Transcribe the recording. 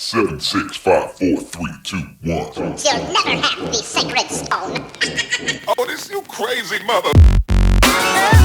7, 6, 5, 4, 3, 2, 1. You'll never have the sacred stone. Oh, this you crazy mother.